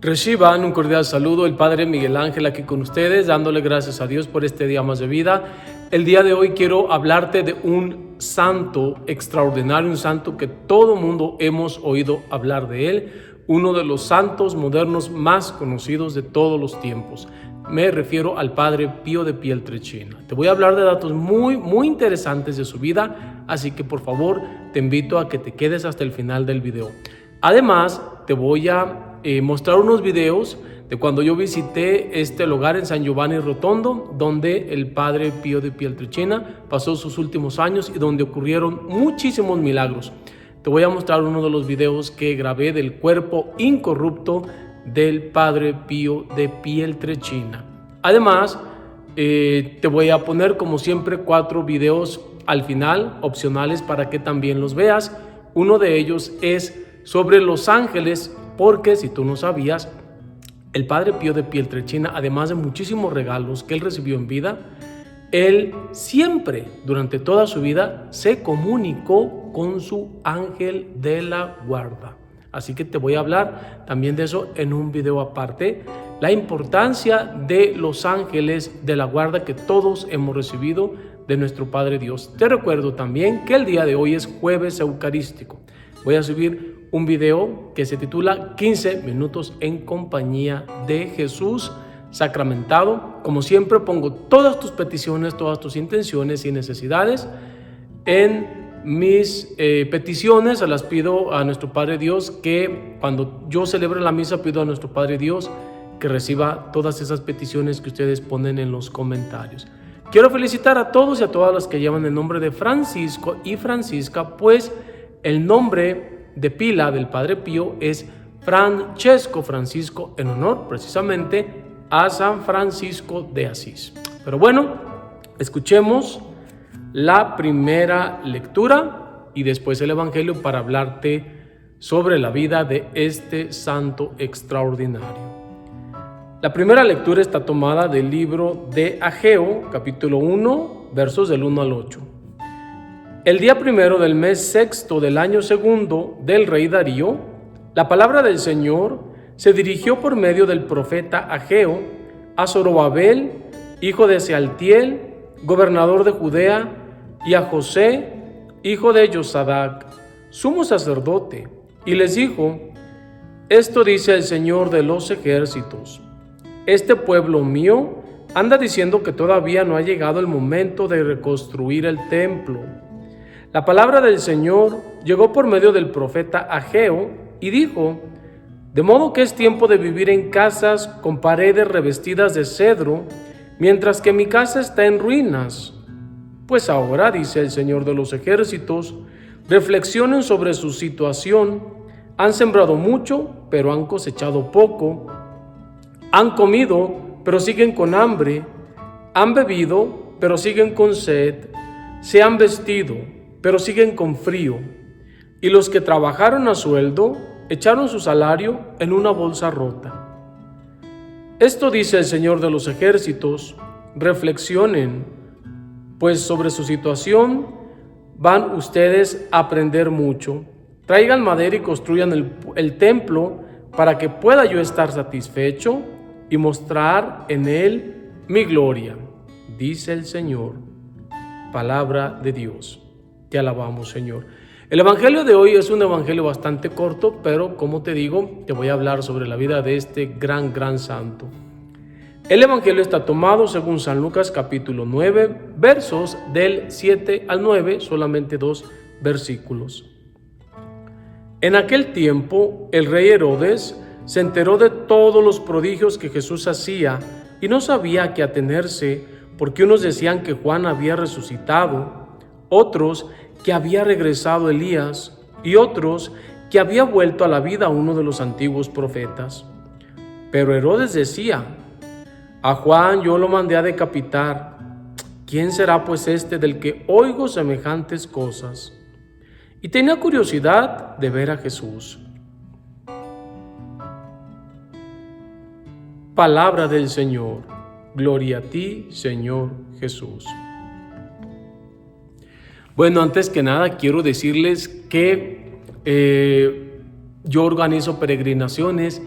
Reciban un cordial saludo, el Padre Miguel Ángel aquí con ustedes, dándole gracias a Dios por este día más de vida. El día de hoy quiero hablarte de un santo extraordinario, un santo que todo mundo hemos oído hablar de él, uno de los santos modernos más conocidos de todos los tiempos. Me refiero al Padre Pío de Pietrelcina. Te voy a hablar de datos muy interesantes de su vida, así que por favor te invito a que te quedes hasta el final del video. Además, te voy a mostrar unos videos de cuando yo visité este lugar en San Giovanni Rotondo, donde el Padre Pío de Pietrelcina pasó sus últimos años y donde ocurrieron muchísimos milagros. Te voy a mostrar uno de los videos que grabé del cuerpo incorrupto del Padre Pío de Pietrelcina. Además, te voy a poner como siempre 4 videos al final, opcionales para que también los veas. Uno de ellos es sobre los ángeles, porque si tú no sabías, el Padre Pío de Pietrelcina, además de muchísimos regalos que él recibió en vida, él siempre, durante toda su vida, se comunicó con su ángel de la guarda. Así que te voy a hablar también de eso en un video aparte. La importancia de los ángeles de la guarda que todos hemos recibido de nuestro Padre Dios. Te recuerdo también que el día de hoy es jueves eucarístico. Voy a subir un video que se titula 15 minutos en compañía de Jesús sacramentado. Como siempre, pongo todas tus peticiones, todas tus intenciones y necesidades en mis peticiones. Se las pido a nuestro Padre Dios, que cuando yo celebre la misa pido a nuestro Padre Dios que reciba todas esas peticiones que ustedes ponen en los comentarios. Quiero felicitar a todos y a todas las que llevan el nombre de Francisco y Francisca, pues el nombre de pila del Padre Pío es Francesco, Francisco, en honor precisamente a San Francisco de Asís. Pero bueno, escuchemos la primera lectura y después el Evangelio para hablarte sobre la vida de este santo extraordinario. La primera lectura está tomada del libro de Ageo, capítulo 1, versos del 1 al 8. El día primero del mes sexto del año segundo del rey Darío, la palabra del Señor se dirigió por medio del profeta Ageo a Zorobabel, hijo de Sealtiel, gobernador de Judea, y a José, hijo de Josadac, sumo sacerdote, y les dijo: Esto dice el Señor de los ejércitos: Este pueblo mío anda diciendo que todavía no ha llegado el momento de reconstruir el templo. La palabra del Señor llegó por medio del profeta Ageo y dijo: De modo que es tiempo de vivir en casas con paredes revestidas de cedro, mientras que mi casa está en ruinas. Pues ahora, dice el Señor de los ejércitos, reflexionen sobre su situación. Han sembrado mucho, pero han cosechado poco. Han comido, pero siguen con hambre. Han bebido, pero siguen con sed. Se han vestido, pero siguen con frío. Y los que trabajaron a sueldo echaron su salario en una bolsa rota. Esto dice el Señor de los ejércitos: reflexionen, pues sobre su situación van ustedes a aprender mucho. Traigan madera y construyan el templo para que pueda yo estar satisfecho y mostrar en él mi gloria, dice el Señor. Palabra de Dios. Te alabamos, Señor. El Evangelio de hoy es un Evangelio bastante corto, pero como te digo, te voy a hablar sobre la vida de este gran santo. El Evangelio está tomado según San Lucas capítulo 9, versos del 7 al 9, solamente 2 versículos. En aquel tiempo, el rey Herodes se enteró de todos los prodigios que Jesús hacía y no sabía a qué atenerse, porque unos decían que Juan había resucitado, otros que había regresado Elías y otros que había vuelto a la vida uno de los antiguos profetas. Pero Herodes decía: a Juan yo lo mandé a decapitar. ¿Quién será pues este del que oigo semejantes cosas? Y tenía curiosidad de ver a Jesús. Palabra del Señor. Gloria a ti, Señor Jesús. Bueno, antes que nada quiero decirles que yo organizo peregrinaciones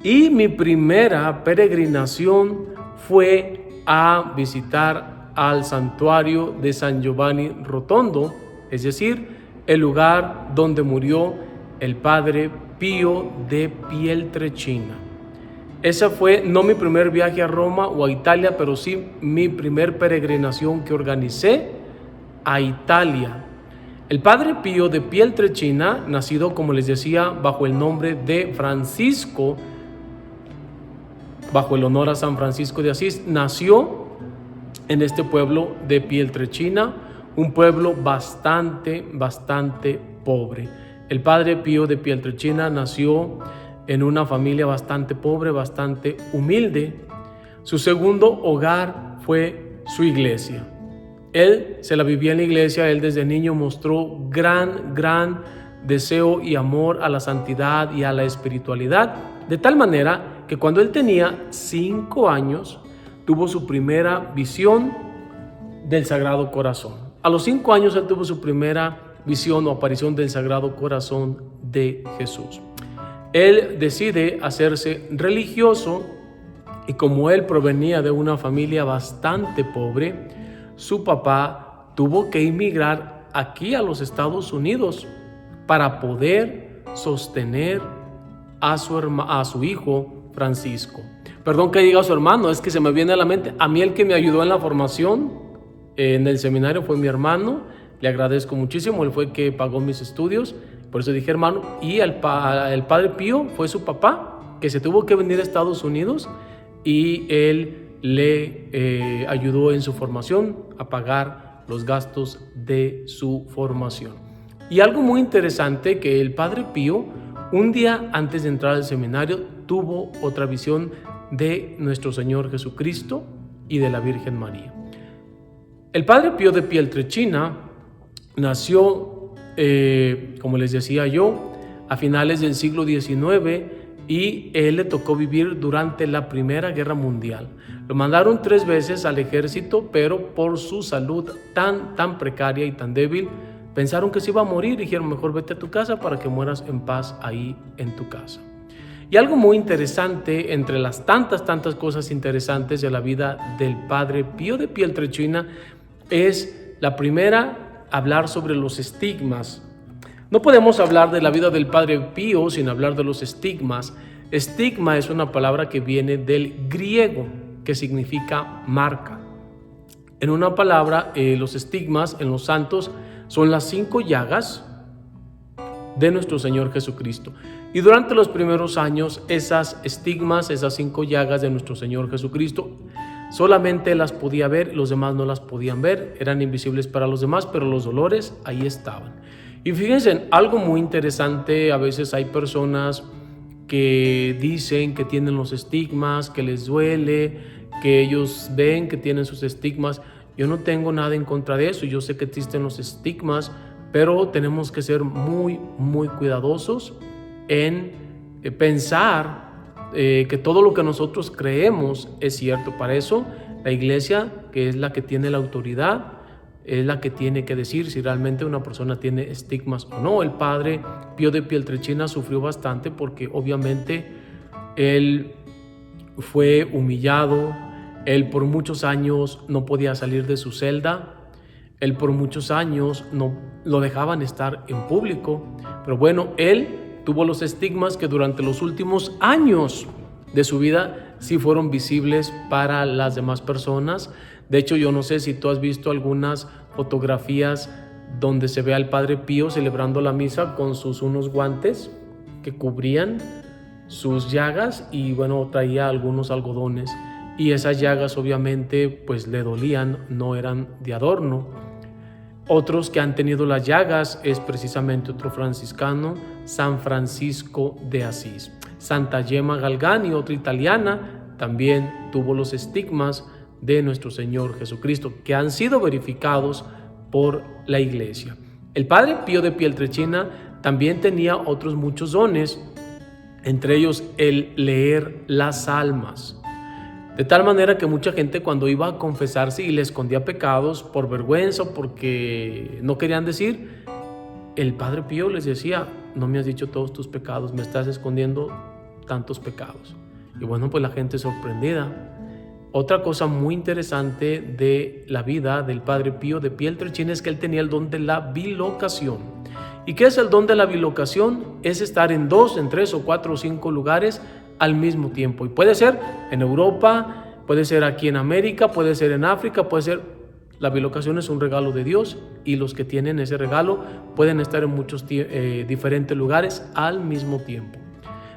Y mi primera peregrinación fue a visitar al santuario de San Giovanni Rotondo, es decir, el lugar donde murió el Padre Pío de Pietrelcina. Ese fue no mi primer viaje a Roma o a Italia, pero sí mi primer peregrinación que organicé a Italia. El Padre Pío de Pietrelcina, nacido, como les decía, bajo el nombre de Francisco, bajo el honor a San Francisco de Asís, nació en este pueblo de Pietrelcina, un pueblo bastante pobre. El Padre Pío de Pietrelcina nació en una familia bastante pobre, bastante humilde. Su segundo hogar fue su iglesia. Él se la vivía en la iglesia. Él desde niño mostró gran deseo y amor a la santidad y a la espiritualidad, de tal manera que cuando él tenía 5 años tuvo su primera visión del Sagrado Corazón. A los 5 años él tuvo su primera visión o aparición del Sagrado Corazón de Jesús. Él decide hacerse religioso y como él provenía de una familia bastante pobre, su papá tuvo que emigrar aquí a los Estados Unidos para poder sostener a su hijo Francisco. Perdón que diga a su hermano, es que se me viene a la mente. A mí el que me ayudó en la formación en el seminario fue mi hermano. Le agradezco muchísimo, él fue el que pagó mis estudios. Por eso dije hermano. Y el Padre Pío fue su papá, que se tuvo que venir a Estados Unidos y él le ayudó en su formación a pagar los gastos de su formación. Y algo muy interesante, que el Padre Pío, un día antes de entrar al seminario, tuvo otra visión de nuestro Señor Jesucristo y de la Virgen María. El Padre Pío de Pietrelcina nació, como les decía yo, a finales del siglo XIX, y él le tocó vivir durante la Primera Guerra Mundial. Lo mandaron 3 veces al ejército, pero por su salud tan precaria y tan débil, pensaron que se iba a morir y dijeron, mejor vete a tu casa para que mueras en paz ahí en tu casa. Y algo muy interesante, entre las tantas cosas interesantes de la vida del Padre Pío de Pietrelcina, es la primera, hablar sobre los estigmas. No podemos hablar de la vida del Padre Pío sin hablar de los estigmas. Estigma es una palabra que viene del griego, que significa marca. En una palabra, los estigmas en los santos son las 5 llagas de nuestro Señor Jesucristo. Y durante los primeros años, esas estigmas, esas 5 llagas de nuestro Señor Jesucristo, solamente las podía ver, los demás no las podían ver, eran invisibles para los demás, pero los dolores ahí estaban. Y fíjense, algo muy interesante, a veces hay personas que dicen que tienen los estigmas, que les duele, que ellos ven que tienen sus estigmas. Yo no tengo nada en contra de eso, yo sé que existen los estigmas, pero tenemos que ser muy cuidadosos en pensar que todo lo que nosotros creemos es cierto. Para eso la iglesia, que es la que tiene la autoridad, es la que tiene que decir si realmente una persona tiene estigmas o no. El Padre Pío de Pietrelcina sufrió bastante porque obviamente él fue humillado, él por muchos años no podía salir de su celda, él por muchos años no lo dejaban estar en público, pero bueno, él tuvo los estigmas que durante los últimos años de su vida sí fueron visibles para las demás personas. De hecho, yo no sé si tú has visto algunas fotografías donde se ve al Padre Pío celebrando la misa con unos guantes que cubrían sus llagas y bueno, traía algunos algodones y esas llagas obviamente pues le dolían, no eran de adorno. Otros que han tenido las llagas es precisamente otro franciscano, San Francisco de Asís. Santa Gemma Galgani, otra italiana, también tuvo los estigmas de nuestro Señor Jesucristo, que han sido verificados por la iglesia. El Padre Pío de Pietrelcina también tenía otros muchos dones, entre ellos el leer las almas. De tal manera que mucha gente cuando iba a confesarse y le escondía pecados por vergüenza o porque no querían decir, el Padre Pío les decía, no me has dicho todos tus pecados, me estás escondiendo tantos pecados. Y bueno, pues la gente sorprendida. Otra cosa muy interesante de la vida del Padre Pío de Pietrelcina es que él tenía el don de la bilocación. ¿Y qué es el don de la bilocación? Es estar en 2, en 3 o 4 o 5 lugares al mismo tiempo. Y puede ser en Europa, puede ser aquí en América, puede ser en África, puede ser... La bilocación es un regalo de Dios y los que tienen ese regalo pueden estar en muchos diferentes lugares al mismo tiempo.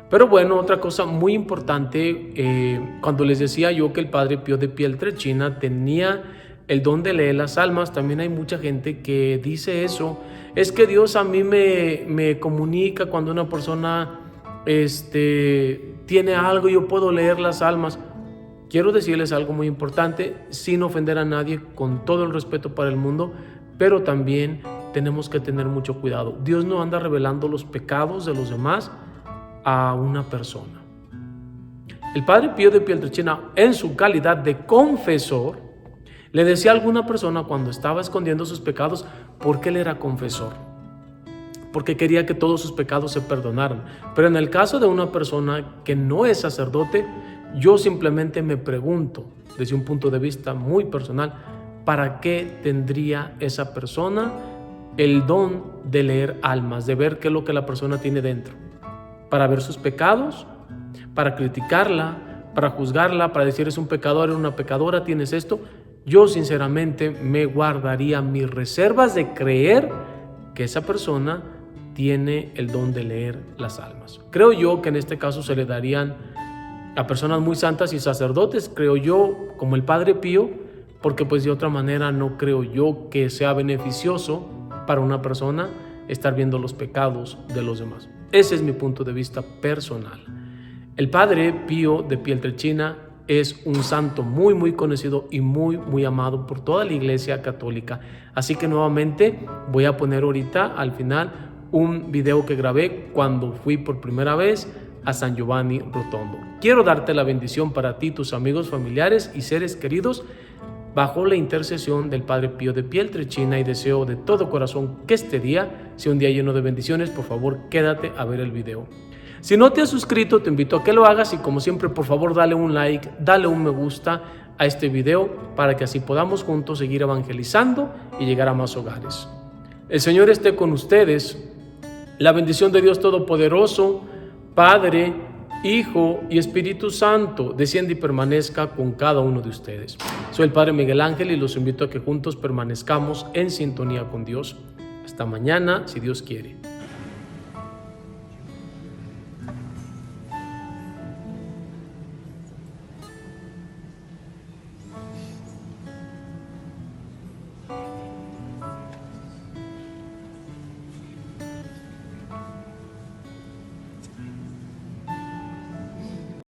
Pero bueno, otra cosa muy importante, cuando les decía yo que el Padre Pío de Pietrelcina tenía el don de leer las almas, también hay mucha gente que dice eso. Es que Dios a mí me comunica cuando una persona tiene algo, yo puedo leer las almas. Quiero decirles algo muy importante, sin ofender a nadie, con todo el respeto para el mundo, pero también tenemos que tener mucho cuidado. Dios no anda revelando los pecados de los demás a una persona. El Padre Pío de Pietrelcina, en su calidad de confesor, le decía a alguna persona cuando estaba escondiendo sus pecados, porque él era confesor, porque quería que todos sus pecados se perdonaran. Pero en el caso de una persona que no es sacerdote, yo simplemente me pregunto, desde un punto de vista muy personal, ¿para qué tendría esa persona el don de leer almas, de ver qué es lo que la persona tiene dentro? ¿Para ver sus pecados? ¿Para criticarla? ¿Para juzgarla? ¿Para decir es un pecador, es una pecadora, tienes esto? Yo sinceramente me guardaría mis reservas de creer que esa persona tiene el don de leer las almas. Creo yo que en este caso se le darían a personas muy santas y sacerdotes, creo yo, como el Padre Pío, porque pues de otra manera no creo yo que sea beneficioso para una persona estar viendo los pecados de los demás. Ese es mi punto de vista personal. El Padre Pío de Pietrelcina es un santo muy conocido y muy amado por toda la Iglesia Católica. Así que nuevamente voy a poner ahorita al final un video que grabé cuando fui por primera vez a San Giovanni Rotondo. Quiero darte la bendición para ti, tus amigos, familiares y seres queridos bajo la intercesión del Padre Pío de Pietrelcina, y deseo de todo corazón que este día sea un día lleno de bendiciones. Por favor, quédate a ver el video. Si no te has suscrito, te invito a que lo hagas y como siempre, por favor, dale un like, dale un me gusta a este video para que así podamos juntos seguir evangelizando y llegar a más hogares. El Señor esté con ustedes. La bendición de Dios Todopoderoso, Padre, Hijo y Espíritu Santo, descienda y permanezca con cada uno de ustedes. Soy el Padre Miguel Ángel y los invito a que juntos permanezcamos en sintonía con Dios. Hasta mañana, si Dios quiere.